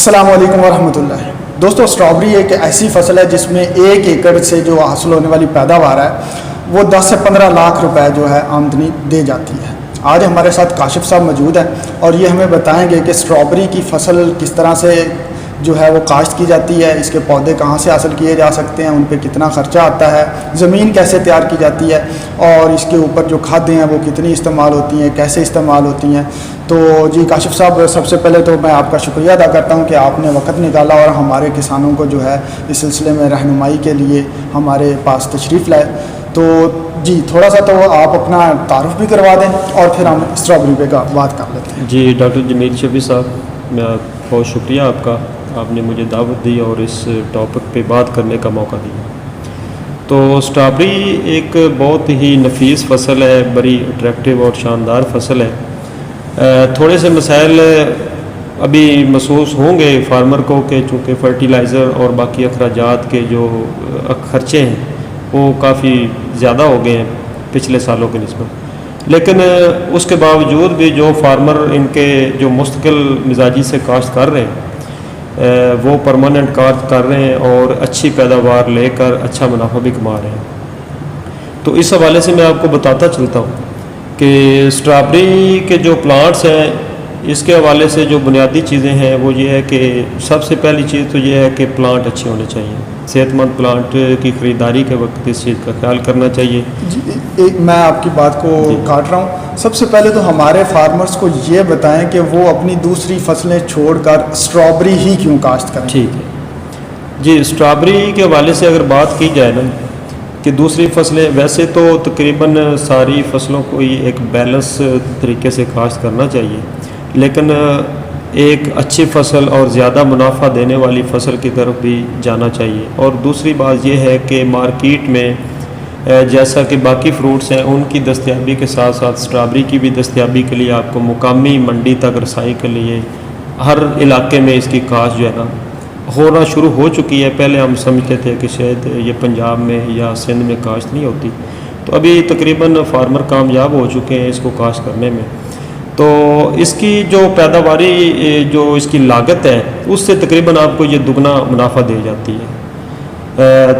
अस्सलाम वालेकुम वरहमतुल्लाह। दोस्तों, स्ट्रॉबेरी एक ऐसी फसल है जिसमें 1 एकड़ से जो हासिल होने वाली पैदावार है वो 10 से 15 लाख रुपए जो है आमदनी दे जाती है। आज हमारे साथ काशिफ साहब मौजूद हैं और ये हमें बताएंगे कि स्ट्रॉबेरी की फसल किस तरह से जो है वो काश्त की जाती है, इसके पौधे कहाँ से हासिल किए जा सकते हैं, उन पे कितना ख़र्चा आता है, ज़मीन कैसे तैयार की जाती है और इसके ऊपर जो खादें हैं वो कितनी इस्तेमाल होती हैं, कैसे इस्तेमाल होती हैं। तो जी काशिफ साहब, सबसे पहले तो मैं आपका शुक्रिया अदा करता हूँ कि आपने वक्त निकाला और हमारे किसानों को जो है इस सिलसिले में रहनुमाई के लिए हमारे पास तशरीफ़ लाए। तो जी थोड़ा सा तो आप अपना तारुफ भी करवा दें और फिर हम स्ट्रॉबेरी पे का बात कर लेते हैं। जी डॉक्टर जमील शफी साहब, मैं बहुत शुक्रिया आपका, आपने मुझे दावत दी और इस टॉपिक पे बात करने का मौका दिया। तो स्ट्रॉबेरी एक बहुत ही नफीस फसल है, बड़ी अट्रैक्टिव और शानदार फसल है। थोड़े से मसाइल अभी महसूस होंगे फार्मर को कि चूँकि फर्टिलाइज़र और बाकी अखराजात के जो खर्चे हैं वो काफ़ी ज़्यादा हो गए हैं पिछले सालों के निस्बत, लेकिन उसके बावजूद भी जो फार्मर इनके जो मुस्तकिल मिजाजी से काश्त कर रहे हैं वो परमानेंट काश्त कर रहे हैं और अच्छी पैदावार लेकर अच्छा मुनाफा भी कमा रहे हैं। तो इस हवाले से मैं आपको बताता चलता हूँ कि स्ट्रॉबेरी के जो प्लांट्स हैं इसके हवाले से जो बुनियादी चीज़ें हैं वो ये है कि सबसे पहली चीज़ तो ये है कि प्लांट अच्छे होने चाहिए। सेहतमंद प्लांट की ख़रीदारी के वक्त इस चीज़ का ख्याल करना चाहिए। जी, मैं आपकी बात को काट रहा हूँ। सबसे पहले तो हमारे फार्मर्स को ये बताएं कि वो अपनी दूसरी फसलें छोड़कर स्ट्रॉबेरी ही क्यों काश्त करें। ठीक है जी, स्ट्रॉबेरी के हवाले से अगर बात की जाए ना कि दूसरी फसलें, वैसे तो तकरीबन सारी फसलों को ही एक बैलेंस तरीके से काश्त करना चाहिए, लेकिन एक अच्छी फसल और ज़्यादा मुनाफा देने वाली फसल की तरफ भी जाना चाहिए। और दूसरी बात यह है कि मार्केट में जैसा कि बाकी फ्रूट्स हैं उनकी दस्तयाबी के साथ साथ स्ट्रॉबेरी की भी दस्तयाबी के लिए आपको मुकामी मंडी तक रसाई के लिए हर इलाके में इसकी काश्त जो है ना होना शुरू हो चुकी है। पहले हम समझते थे कि शायद ये पंजाब में या सिंध में काश्त नहीं होती, तो अभी तकरीबन फार्मर कामयाब हो चुके हैं इसको काश्त करने में। तो इसकी जो पैदावारी जो इसकी लागत है उससे तकरीबन आपको ये दुगना मुनाफा दे जाती है।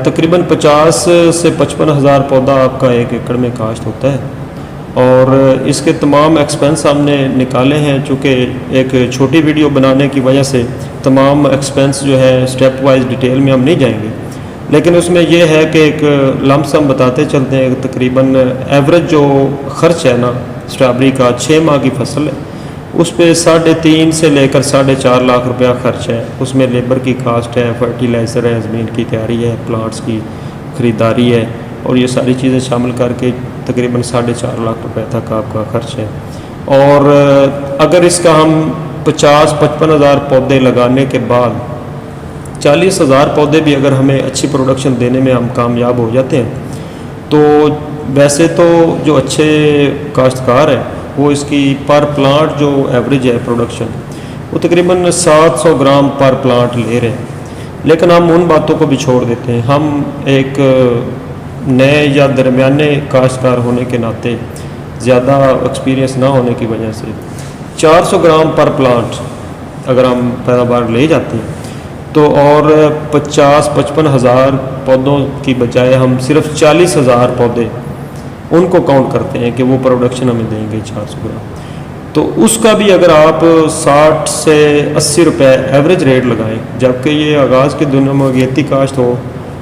तकरीबन 50 से 55 हज़ार पौधा आपका 1 एकड़ में काश्त होता है और इसके तमाम एक्सपेंस हमने निकाले हैं। चूँकि एक छोटी वीडियो बनाने की वजह से तमाम एक्सपेंस जो है स्टेप वाइज डिटेल में हम नहीं जाएंगे, लेकिन उसमें यह है कि एक लमसम बताते चलते हैं। तकरीबन एवरेज जो ख़र्च है ना स्ट्रॉबेरी का 6 माह की फसल है उस पर 3.5 से लेकर 4.5 लाख रुपया खर्च है। उसमें लेबर की कास्ट है, फर्टिलाइज़र है, ज़मीन की तैयारी है, प्लांट्स की ख़रीदारी है और ये सारी चीज़ें शामिल करके तकरीबन 4.5 लाख रुपए तक आपका खर्च है। और अगर इसका हम 50-55 हज़ार पौधे लगाने के बाद 40 हज़ार पौधे भी अगर हमें अच्छी प्रोडक्शन देने में हम कामयाब हो जाते हैं तो वैसे तो जो अच्छे काश्तकार हैं वो इसकी पर प्लांट जो एवरेज है प्रोडक्शन वो तकरीबन 700 ग्राम पर प्लांट ले रहे हैं, लेकिन हम उन बातों को भी छोड़ देते हैं। हम एक नए या दरमियाने काश्तकार होने के नाते ज़्यादा एक्सपीरियंस ना होने की वजह से 400 ग्राम पर प्लांट अगर हम पैदावार ले जाते हैं तो और 50-55 हज़ार पौधों की बजाय हम सिर्फ 40 हज़ार पौधे उनको काउंट करते हैं कि वो प्रोडक्शन हमें देंगे 400 ग्राम। तो उसका भी अगर आप 60 से 80 रुपए एवरेज रेट लगाएं, जबकि ये आगाज़ के दिनों में अगेती काश्त हो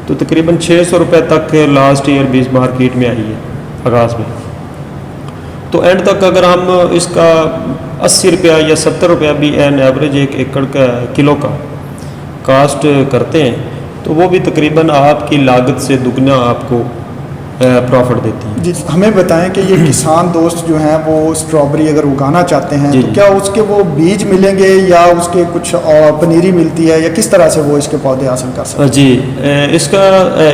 तो तकरीबन 600 रुपये तक लास्ट ईयर बीज मार्केट में आई है आगाज़ में। तो एंड तक अगर हम इसका 80 रुपया या 70 रुपया भी एन एवरेज 1 एकड़ का किलो का कास्ट करते हैं तो वो भी तकरीबन आपकी लागत से दुगना आपको प्रॉफिट देती है। जी, हमें बताएं कि ये किसान दोस्त जो हैं वो स्ट्रॉबेरी अगर उगाना चाहते हैं तो क्या उसके वो बीज मिलेंगे या उसके कुछ पनीरी मिलती है या किस तरह से वो इसके पौधे हासिल कर सकते हैं? जी, इसका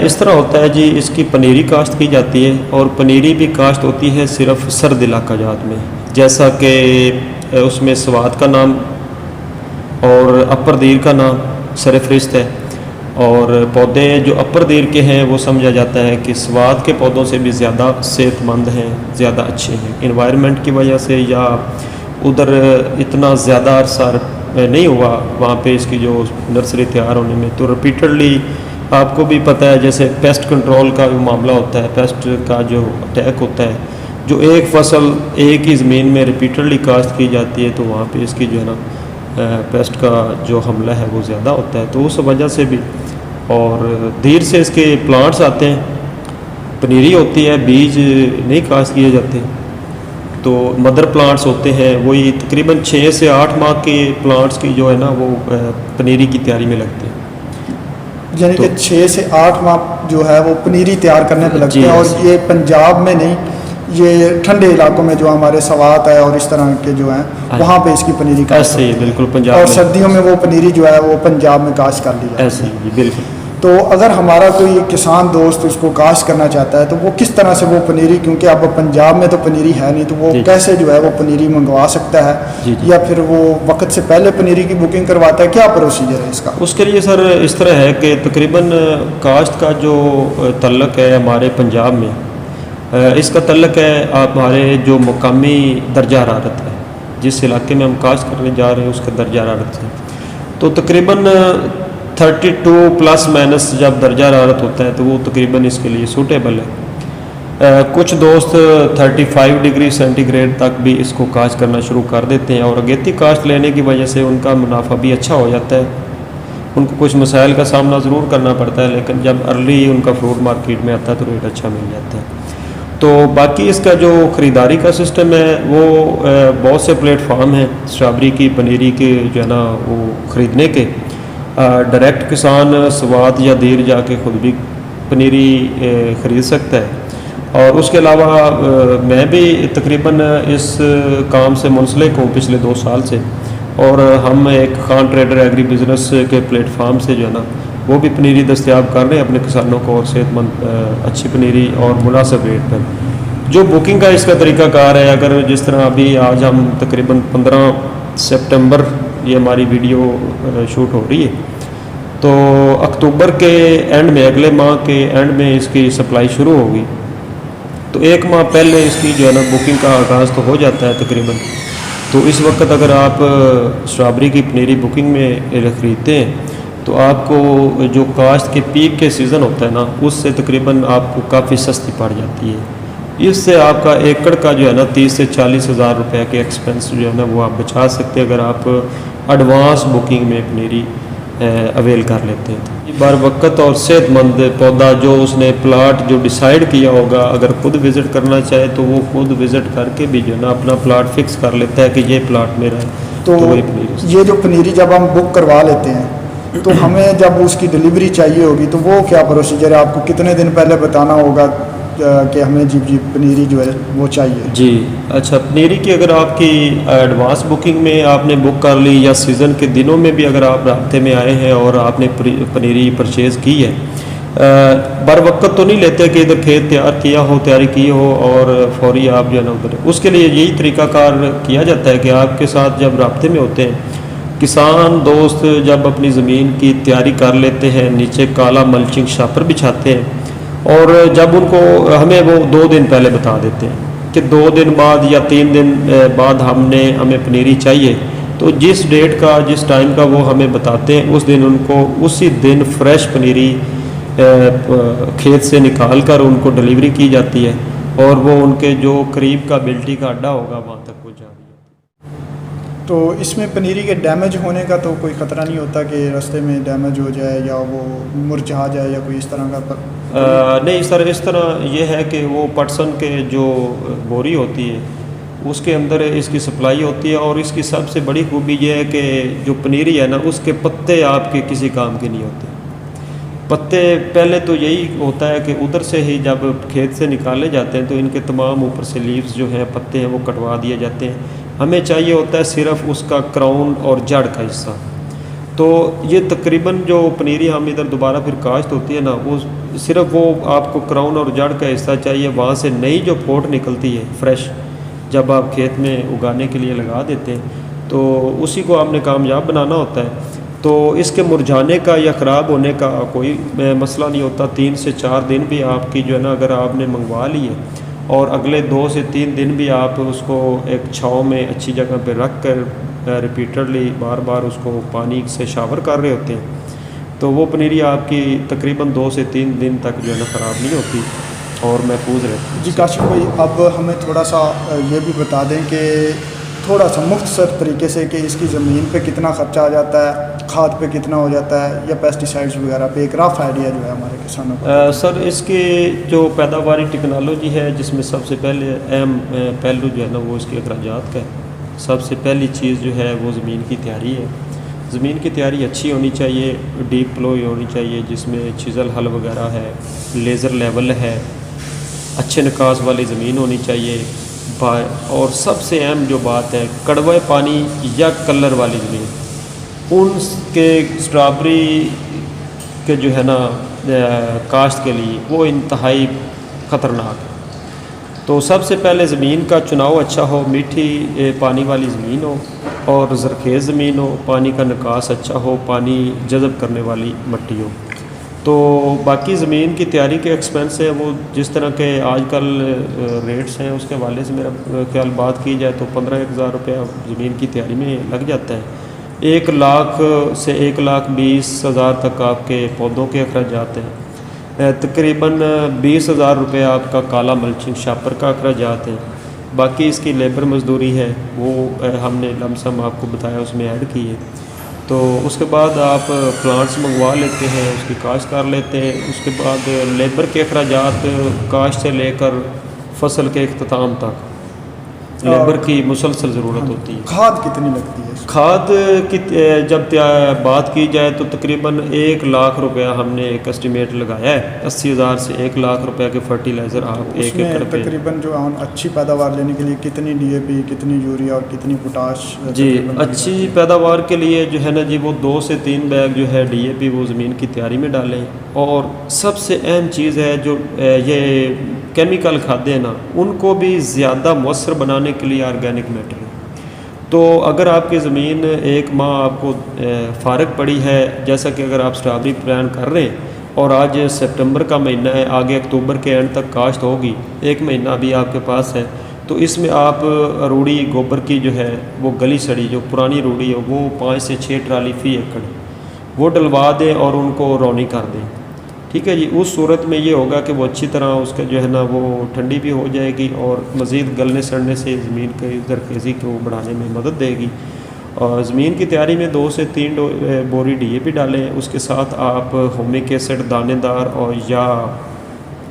इस तरह होता है जी, इसकी पनीरी काश्त की जाती है और पनीरी भी काश्त होती है सिर्फ सर्द इलाका जात में, जैसा कि उसमें स्वाद का नाम और अपर दीर का नाम सरफरिस्त है। और पौधे जो अपर दीर के हैं वो समझा जाता है कि स्वाद के पौधों से भी ज़्यादा सेहतमंद हैं, ज़्यादा अच्छे हैं। इन्वायरमेंट की वजह से या उधर इतना ज़्यादा अरसा नहीं हुआ वहाँ पे इसकी जो नर्सरी तैयार होने में, तो रिपीटेडली आपको भी पता है जैसे पेस्ट कंट्रोल का जो मामला होता है, पेस्ट का जो अटैक होता है, जो एक फसल एक ही ज़मीन में रिपीटेडली काश्त की जाती है तो वहाँ पे इसकी जो है ना पेस्ट का जो हमला है वो ज़्यादा होता है, तो उस वजह से भी। और देर से इसके प्लांट्स आते हैं, पनीरी होती है, बीज नहीं काश्त किए जाते, तो मदर प्लांट्स होते हैं वही तकरीबन 6 से 8 माह के प्लांट्स की जो है ना वो पनीरी की तैयारी में लगते हैं। यानी कि 6 से 8 माह जो है वो पनीरी तैयार करने पे लगते हैं। और ये पंजाब में नहीं, ये ठंडे इलाकों में जो हमारे सवात है और इस तरह के जो हैं वहाँ पे इसकी पनीरी काश्त ऐसे ही बिल्कुल पंजाब और में, सर्दियों में वो पनीरी जो है वो पंजाब में काश्त कर ली जाती है। ऐसे ही बिल्कुल। तो अगर हमारा कोई किसान दोस्त इसको काश्त करना चाहता है तो वो किस तरह से वो पनीरी, क्योंकि अब पंजाब में तो पनीरी है नहीं, तो वो कैसे जो है वो पनीरी मंगवा सकता है, या फिर वो वक्त से पहले पनीरी की बुकिंग करवाता है, क्या प्रोसीजर है इसका? उसके लिए सर इस तरह है कि तकरीबन काश्त का जो तल्लक है हमारे पंजाब में, इसका तल्लक है हमारे जो मुकामी दर्जा हरारत है, जिस इलाके में हम काश्त करने जा रहे हैं उसका दर्जा हरारत है, तो तकरीबन 32 प्लस माइनस जब दर्जा हरारत होता है तो वो तकरीबन इसके लिए सूटेबल है। कुछ दोस्त 35 डिग्री सेंटीग्रेड तक भी इसको काश्त करना शुरू कर देते हैं, और अगेती काश्त लेने की वजह से उनका मुनाफा भी अच्छा हो जाता है। उनको कुछ मसाइल का सामना ज़रूर करना पड़ता है, लेकिन जब अर्ली उनका फ्रूट मार्केट में आता है तो रेट अच्छा मिल जाता है। तो बाकी इसका जो ख़रीदारी का सिस्टम है वो बहुत से प्लेटफॉर्म हैं स्ट्रॉबेरी की पनीरी के जो है ना वो ख़रीदने के। डायरेक्ट किसान स्वाद या देर जाके ख़ुद भी पनीरी ख़रीद सकता है। और उसके अलावा मैं भी तकरीबन इस काम से मुंसलिक हूँ पिछले 2 साल से, और हम एक खान ट्रेडर एग्री बिज़नेस के प्लेटफार्म से जो है ना वो भी पनीरी दस्तयाब कर रहे हैं अपने किसानों को, और सेहतमंद अच्छी पनीरी और मुनासिब रेट पर। जो बुकिंग का इसका तरीक़ाकार है, अगर जिस तरह अभी आज हम तकरीबन 15 सितंबर ये हमारी वीडियो शूट हो रही है, तो अक्टूबर के एंड में, अगले माह के एंड में इसकी सप्लाई शुरू होगी, तो 1 माह पहले इसकी जो है ना बुकिंग का आगाज़ तो हो जाता है तकरीबन। तो इस वक्त अगर आप स्ट्रॉबेरी की पनीरी बुकिंग में ख़रीदते हैं तो आपको जो काश्त के पीक के सीज़न होता है ना उससे तकरीबन आपको काफ़ी सस्ती पड़ जाती है। इससे आपका एकड़ का जो है ना 30 से 40 हज़ार रुपये के एक्सपेंस जो है ना वो आप बचा सकते हैं अगर आप एडवांस बुकिंग में पनीरी अवेल कर लेते हैं। बार वक्त और सेहतमंद पौधा जो उसने प्लाट जो डिसाइड किया होगा, अगर खुद विज़िट करना चाहे तो वो खुद विज़िट करके भी जो है ना अपना प्लाट फिक्स कर लेता है कि ये प्लाट मेरा है। तो ये जो पनीरी जब हम बुक करवा लेते हैं तो हमें जब उसकी डिलीवरी चाहिए होगी तो वो क्या प्रोसीजर है? आपको कितने दिन पहले बताना होगा कि हमें जी पनीरी जो है वो चाहिए? जी अच्छा, पनीरी की अगर आपकी एडवांस बुकिंग में आपने बुक कर ली या सीज़न के दिनों में भी अगर आप राब्ते में आए हैं और आपने पनीरी परचेज़ की है, बर वक्त तो नहीं लेते कि इधर खेत तैयार किया हो, तैयारी की हो और फौरी आप जो है ना उधर। उसके लिए यही तरीक़ाकार किया जाता है कि आपके साथ जब राब्ते में होते हैं किसान दोस्त, जब अपनी ज़मीन की तैयारी कर लेते हैं, नीचे काला मल्चिंग शापर बिछाते हैं, और जब उनको हमें वो 2 दिन पहले बता देते हैं कि 2 दिन बाद या 3 दिन बाद हमें पनीरी चाहिए, तो जिस डेट का जिस टाइम का वो हमें बताते हैं उस दिन उनको उसी दिन फ्रेश पनीरी खेत से निकाल कर उनको डिलीवरी की जाती है, और वो उनके जो करीब का बिल्टी का अड्डा होगा वहाँ तक वो जा रही है। तो इसमें पनीरी के डैमेज होने का तो कोई ख़तरा नहीं होता कि रास्ते में डैमेज हो जाए या वो मुरझा जाए या कोई इस तरह का? नहीं सर, इस तरह ये है कि वो पटसन के जो बोरी होती है उसके अंदर इसकी सप्लाई होती है, और इसकी सबसे बड़ी खूबी ये है कि जो पनीरी है ना उसके पत्ते आपके किसी काम के नहीं होते। पत्ते पहले तो यही होता है कि उधर से ही जब खेत से निकाले जाते हैं तो इनके तमाम ऊपर से लीव्स जो हैं पत्ते हैं वो कटवा दिए जाते हैं। हमें चाहिए होता है सिर्फ उसका क्राउन और जड़ का हिस्सा। तो ये तकरीबन जो पनीरी हम इधर दोबारा फिर काश्त होती है ना, वो सिर्फ वो आपको क्राउन और जड़ का हिस्सा चाहिए। वहाँ से नई जो फोट निकलती है फ्रेश, जब आप खेत में उगाने के लिए लगा देते हैं तो उसी को आपने कामयाब बनाना होता है। तो इसके मुरझाने का या ख़राब होने का कोई मसला नहीं होता। 3 से 4 दिन भी आपकी जो है ना अगर आपने मंगवा ली है और अगले 2 से 3 दिन भी आप उसको एक छाँव में अच्छी जगह पे रख कर रिपीटेडली बार बार उसको पानी से शावर कर रहे होते हैं तो वो पनीरी आपकी तकरीबन 2 से 3 दिन तक जो है ना ख़राब नहीं होती और महफूज रहती है। जी काशिफ भाई, अब हमें थोड़ा सा ये भी बता दें कि थोड़ा सा मुख्तसर तरीके से कि इसकी ज़मीन पे कितना ख़र्चा आ जाता है, खाद पे कितना हो जाता है या पेस्टिसाइड्स वगैरह पे एक रफ आइडिया जो है हमारे किसानों को। सर इसकी जो पैदावारी टेक्नोलॉजी है जिसमें सबसे पहले अहम पहलू जो है ना वो इसके अखराजात का है। सबसे पहली चीज़ जो है वो ज़मीन की तैयारी है। ज़मीन की तैयारी अच्छी होनी चाहिए, डीप प्लोई होनी चाहिए जिसमें चिज़ल हल वगैरह है, लेज़र लेवल है, अच्छे निकास वाली ज़मीन होनी चाहिए और सबसे अहम जो बात है कड़वा पानी या कलर वाली ज़मीन। उनके स्ट्रॉबेरी के जो है ना काश्त के लिए वो इंतहाई ख़तरनाक है। तो सबसे पहले ज़मीन का चुनाव अच्छा हो, मीठी पानी वाली ज़मीन हो और ज़रख़ेज़ ज़मीन हो, पानी का निकास अच्छा हो, पानी जज़ब करने वाली मिट्टी हो। तो बाकी ज़मीन की तैयारी के एक्सपेंस है वो जिस तरह के आजकल रेट्स हैं उसके हवाले से मेरा ख्याल बात की जाए तो 15,000 रुपया ज़मीन की तैयारी में लग जाता है। 1 लाख से 1,20,000 तक आपके पौधों के अखराजात हैं। तकरीबन 20,000 रुपये आपका काला मल्चिंग शापर का अखराजात है। बाकी इसकी लेबर मजदूरी है वो हमने लमसम आपको बताया उसमें ऐड की है। तो उसके बाद आप प्लांट्स मंगवा लेते हैं, उसकी काश्त कर लेते हैं। उसके बाद लेबर के अखराजात काश्त से लेकर फसल के अख्ताम तक लेबर की मुसलसल ज़रूरत होती है। खाद कितनी लगती है? खाद की जब बात की जाए तो तकरीबन 1 लाख रुपया हमने एक एस्टिमेट लगाया है। 80,000 से 1 लाख रुपया के फर्टिलाइज़र आप एक एकड़ पे तकरीबन जो अच्छी पैदावार लेने के लिए कितनी DAP, कितनी यूरिया और कितनी पोटाश जी अच्छी पैदावार के लिए जो है ना जी वो 2 से 3 बैग जो है DAP वो ज़मीन की तैयारी में डालें। और सबसे अहम चीज़ है जो ये केमिकल खाद्य हैं ना उनको भी ज़्यादा मौसर बनाने के लिए ऑर्गेनिक मैटर है। तो अगर आपकी ज़मीन 1 माह आपको फ़ारग पड़ी है, जैसा कि अगर आप स्ट्रॉबेरी प्लान कर रहे हैं और आज सितंबर का महीना है, आगे अक्टूबर के एंड तक काश्त होगी, 1 महीना अभी आपके पास है, तो इसमें आप रूढ़ी गोबर की जो है वो गली सड़ी जो पुरानी रूढ़ी है वो 5 से 6 ट्राली फ़ी एकड़ वो डलवा दें और उनको रौनी कर दें। ठीक है जी। उस सूरत में ये होगा कि वो अच्छी तरह उसका जो है ना वो ठंडी भी हो जाएगी और मज़ीद गलने सड़ने से ज़मीन की ज़रख़ेज़ी को बढ़ाने में मदद देगी। और ज़मीन की तैयारी में 2 से 3 बोरी DAP डालें। उसके साथ आप होमिक एसिड दानेदार और या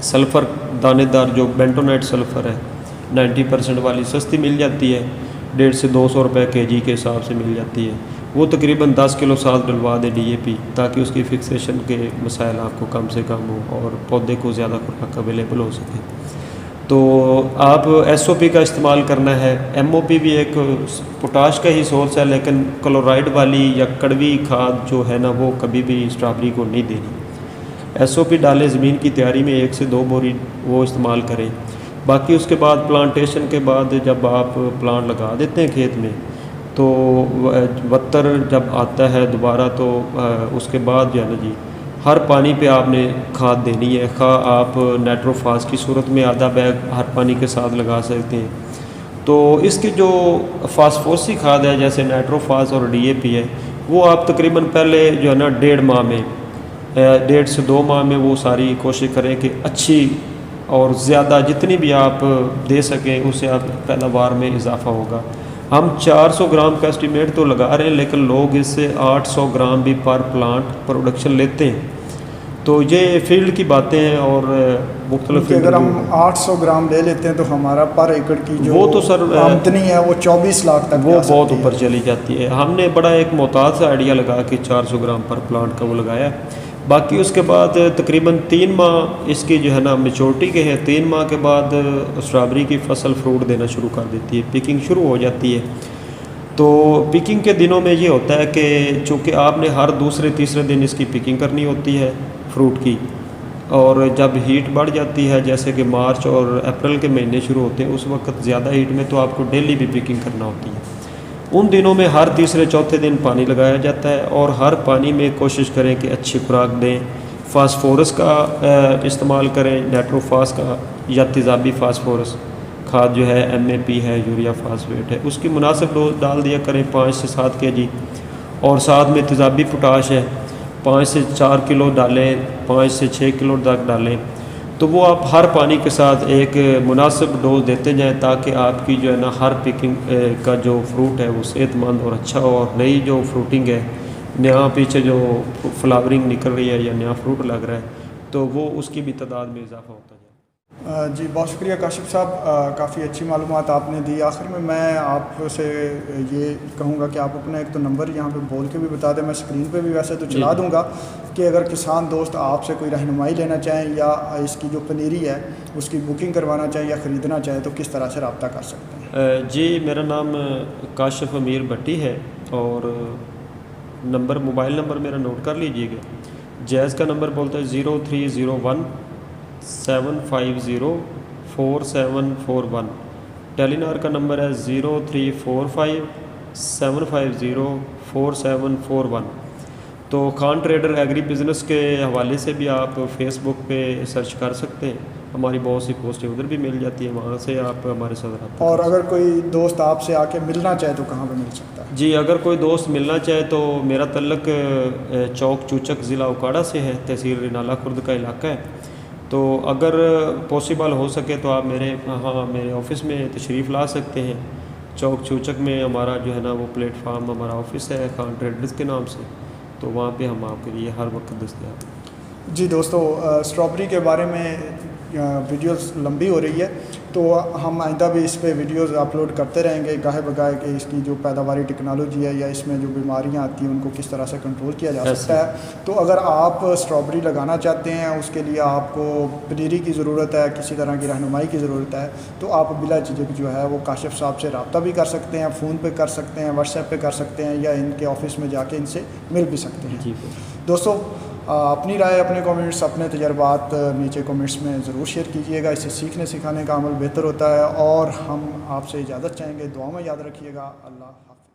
सल्फ़र दानेदार जो बेंटोनाइट सल्फ़र है 90% वाली सस्ती मिल जाती है, 150 से 200 रुपये kg के हिसाब से मिल जाती है। वो तकरीबन 10 किलो साथ डलवा दें DAP ताकि उसकी फिक्सेशन के मसाइल आपको कम से कम हो और पौधे को ज़्यादा खुराक अवेलेबल हो सके। तो आप SOP का इस्तेमाल करना है। MOP भी एक पोटाश का ही सोर्स है लेकिन क्लोराइड वाली या कड़वी खाद जो है ना वो कभी भी स्ट्रॉबेरी को नहीं देनी। SOP डालें ज़मीन की तैयारी में 1 से 2 बोरी वो इस्तेमाल करें। बाकी उसके बाद प्लांटेशन के बाद जब आप प्लांट लगा देते हैं खेत में तो वत्तर जब आता है दोबारा तो उसके बाद जो है ना जी हर पानी पे आपने खाद देनी है। आप नाइट्रोफास की सूरत में आधा बैग हर पानी के साथ लगा सकते हैं। तो इसकी जो फास्फोरसी खाद है जैसे नाइट्रोफास और DAP है वो आप तकरीबन पहले जो है ना 1.5 माह में 1.5 से 2 माह में वो सारी कोशिश करें कि अच्छी और ज़्यादा जितनी भी आप दे सकें उससे आप पैदावार में इजाफ़ा होगा। हम 400 ग्राम का एस्टिमेट तो लगा रहे हैं लेकिन लोग इससे 800 ग्राम भी पर प्लांट प्रोडक्शन लेते हैं। तो ये फील्ड की बातें हैं और मुख्तलिफ अगर हम 800 ग्राम ले लेते हैं तो हमारा पर एकड़ की जो वो तो सर आमदनी है वो 24 लाख तक वो बहुत ऊपर चली जाती है। हमने बड़ा एक मोहतात सा आइडिया लगा के 400 ग्राम पर प्लांट का वो लगाया। बाकी उसके बाद तकरीबन 3 माह इसकी जो है ना मेच्योरिटी के हैं। 3 माह के बाद स्ट्रॉबेरी की फसल फ्रूट देना शुरू कर देती है, पिकिंग शुरू हो जाती है। तो पिकिंग के दिनों में ये होता है कि चूँकि आपने हर दूसरे तीसरे दिन इसकी पिकिंग करनी होती है फ्रूट की, और जब हीट बढ़ जाती है जैसे कि मार्च और अप्रैल के महीने शुरू होते हैं उस वक्त ज़्यादा हीट में तो आपको डेली भी पिकिंग करना होती है। उन दिनों में हर तीसरे चौथे दिन पानी लगाया जाता है और हर पानी में कोशिश करें कि अच्छी खुराक दें। फास्फोरस का इस्तेमाल करें, नाइट्रोफास का या तेज़ाबी फास्फोरस खाद जो है MAP है, यूरिया फास्फेट है, उसकी मुनासिब डोज डाल दिया करें 5 से 7 kg। और साथ में तेज़ाबी पोटाश है 5 से 4 किलो डालें, 5 से 6 किलो तक डालें। तो वो आप हर पानी के साथ एक मुनासिब डोज देते जाएं ताकि आपकी जो है ना हर पिकिंग का जो फ्रूट है वो सेहतमंद और अच्छा हो, और नई जो फ्रूटिंग है, नया पीछे जो फ्लावरिंग निकल रही है या नया फ्रूट लग रहा है, तो वो उसकी भी तादाद में इजाफा होता जाए। जी बहुत शुक्रिया काशिफ साहब, काफ़ी अच्छी मालूमात आपने दी। आखिर में मैं आपसे ये कहूँगा कि आप अपना एक तो नंबर यहाँ पे बोल के भी बता दें, मैं स्क्रीन पे भी वैसे तो चला दूँगा, कि अगर किसान दोस्त आपसे कोई रहनुमाई लेना चाहें या इसकी जो पनीरी है उसकी बुकिंग करवाना चाहें या ख़रीदना चाहें तो किस तरह से रब्ता कर सकते हैं? जी मेरा नाम काशिफ अमीर भट्टी है, और मोबाइल नंबर मेरा नोट कर लीजिएगा। जैज़ का नंबर बोलता है 0301 750 4741। टेलीनार का नंबर है 0345 750 4741। तो खान ट्रेडर एग्री बिज़नेस के हवाले से भी आप फेसबुक पे सर्च कर सकते हैं, हमारी बहुत सी पोस्टें उधर भी मिल जाती हैं, वहाँ से आप हमारे साथ रब्ता और कर सकते अगर कोई दोस्त आपसे आके मिलना चाहे तो कहाँ पे मिल सकता है? हैं। जी अगर कोई दोस्त मिलना चाहे तो मेरा तल्लक चौक चूचक ज़िला उकाड़ा से है, तहसील रिनाला खुर्द का इलाका है। तो अगर पॉसिबल हो सके तो आप मेरे ऑफ़िस में तशरीफ़ ला सकते हैं। चौक चूचक में हमारा जो है ना वो प्लेटफार्म हमारा ऑफ़िस है खान ट्रेडर्स के नाम से, तो वहाँ पे हम आपके लिए हर वक्त दस्तयाब हैं। जी दोस्तों, स्ट्रॉबेरी के बारे में वीडियोस लंबी हो रही है, तो हम आइंदा भी इस पे वीडियोस अपलोड करते रहेंगे गाहे बगाहे कि इसकी जो पैदावारी टेक्नोलॉजी है या इसमें जो बीमारियां आती हैं उनको किस तरह से कंट्रोल किया जा सकता है। तो अगर आप स्ट्रॉबेरी लगाना चाहते हैं, उसके लिए आपको पनीरी की ज़रूरत है, किसी तरह की रहनुमाई की ज़रूरत है, तो आप बिला झिझक जो है वो काशिफ साहब से रब्ता भी कर सकते हैं, फ़ोन पे कर सकते हैं, व्हाट्सएप पे कर सकते हैं, या इनके ऑफ़िस में जाके इनसे मिल भी सकते हैं। जी दोस्तों, अपनी राय, अपने कमेंट्स, अपने तजर्बात नीचे कमेंट्स में ज़रूर शेयर कीजिएगा। इससे सीखने सिखाने का अमल बेहतर होता है, और हम आपसे इजाज़त चाहेंगे। दुआ में याद रखिएगा। अल्लाह हाफ़िज़।